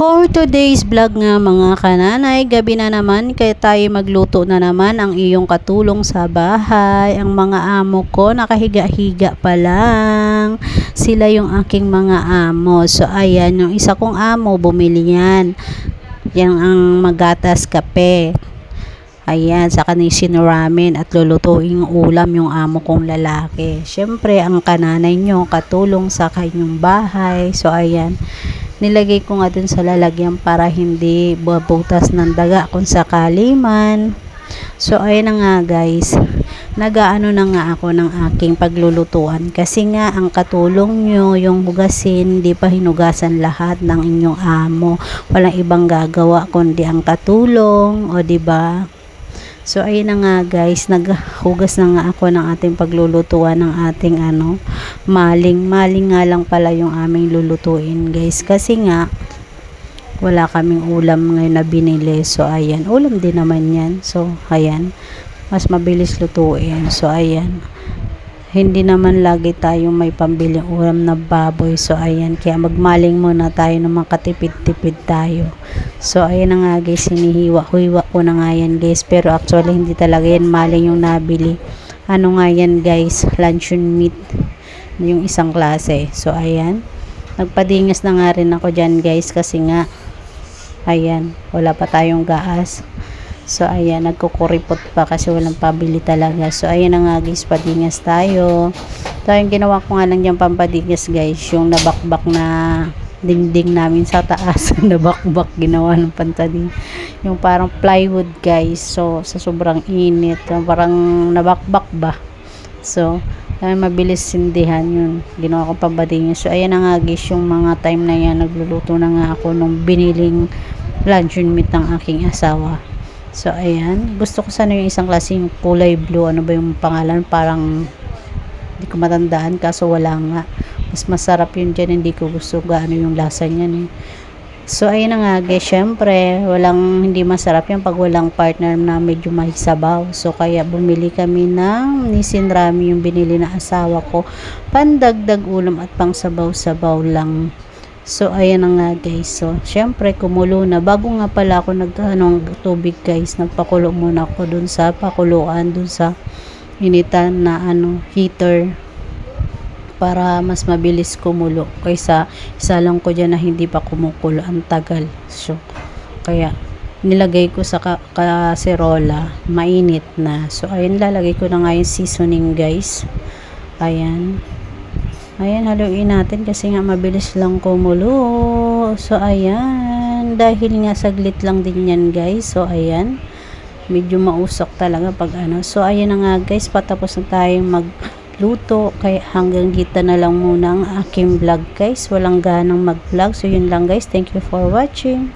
For today's vlog nga mga kananay, gabi na naman kaya tayo magluto na naman ang iyong katulong sa bahay. Ang mga amo ko nakahiga-higa pa lang. Sila yung aking mga amo. So ayan, yung isa kong amo bumili yan. Yan ang magatas kape. Ayan, sa kanisin ramen at lulutuing ulam yung amo kong lalaki. Syempre, ang kananay nyo katulong sa kanyang bahay. So ayan, nilagay ko nga dun sa lalagyan para hindi bubutas ng daga kung sakali man. So ayun na nga guys, nagaano na nga ako ng aking paglulutuan kasi nga ang katulong nyo, yung hugasin, di pa hinugasan lahat ng inyong amo. Walang ibang gagawa kundi ang katulong, o di ba? So ayun na nga guys, naghugas na nga ako ng ating paglulutuan ng ating maling nga lang pala yung aming lulutuin guys, kasi nga wala kaming ulam ngayon na binili. So ayan, ulam din naman yan. So ayan, mas mabilis lutuin. So ayan, hindi naman lagi tayong may pambiling ulam na baboy. So ayan, kaya magmaling muna tayo na makatipid-tipid tayo. So ayan na nga guys, hinihiwa-hiwa ko na nga yan guys, pero actually hindi talaga yan maling yung nabili. Ano nga yan guys, luncheon meat, yung isang klase. So ayan, nagpadingas na nga rin ako dyan guys, kasi nga ayan, wala pa tayong gaas. So ayan, nagkukuripot pa kasi walang pabili talaga. So ayan na nga guys, padingas tayo. So yung ginawa ko nga lang dyan pampadingas guys, yung nabakbak na dingding namin sa taas. Nabakbak, ginawa ng pantading, yung parang plywood guys. So sa sobrang init, parang nabakbak ba. So ay mabilis sindihan yun, ginawa ko pampadingas. So ayan na nga guys, yung mga time na yan, nagluluto na nga ako nung biniling luncheon meat ng aking asawa. So ayan, gusto ko sana yung isang klase yung kulay blue, ano ba yung pangalan, parang hindi ko matandaan, kaso wala nga. Mas masarap yun dyan, hindi ko gusto gaano yung lasa niyan eh. So ayun na nga guys, syempre hindi masarap yan pag walang partner na medyo mahisabaw. So kaya bumili kami ng nisin rami, yung binili na asawa ko, pandagdag ulam at pang sabaw-sabaw lang. So ayan na nga guys, so syempre kumulo na. Bago nga pala ako ng tubig guys, nagpakulo muna ako dun sa pakuluan, dun sa initan na heater, para mas mabilis kumulo kaysa isa lang ko dyan na hindi pa kumukulo, ang tagal. So kaya nilagay ko sa kaserola, mainit na. So ayun, lalagay ko na nga yung seasoning guys. Ayan, haluin natin kasi nga mabilis lang kumulo. So ayan, dahil nga saglit lang din yan guys. So ayan, medyo mausok talaga pag So ayan na nga guys, patapos na tayong magluto, kaya hanggang dito na lang muna ang aking vlog guys. Walang ganang mag vlog. So yun lang guys, thank you for watching.